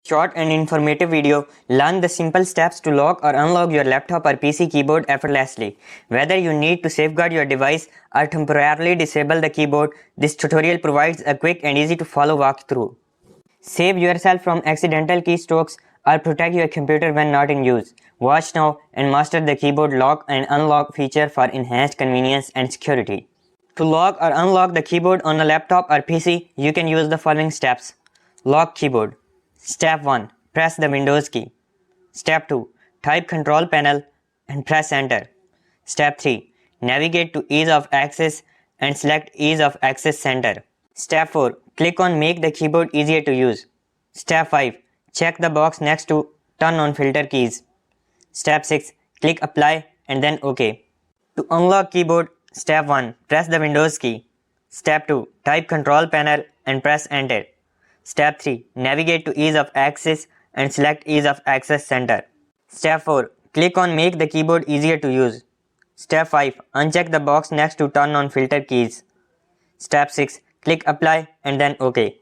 Short and informative video, learn the simple steps to lock or unlock your laptop or PC keyboard effortlessly. Whether you need to safeguard your device or temporarily disable the keyboard, this tutorial provides a quick and easy to follow walkthrough. Save yourself from accidental keystrokes or protect your computer when not in use. Watch now and master the keyboard lock and unlock feature for enhanced convenience and security. To lock or unlock the keyboard on a laptop or PC, you can use the following steps. Lock keyboard. Step 1. Press the Windows key. Step 2. Type Control Panel and press Enter. Step 3. Navigate to Ease of Access and select Ease of Access Center. Step 4. Click on Make the keyboard easier to use. Step 5. Check the box next to Turn on Filter keys. Step 6. Click Apply and then OK. To unlock keyboard, Step 1. Press the Windows key. Step 2. Type Control Panel and press Enter. Step 3. Navigate to Ease of Access and select Ease of Access Center. Step 4. Click on Make the keyboard easier to use. Step 5. Uncheck the box next to Turn on Filter keys. Step 6. Click Apply and then OK.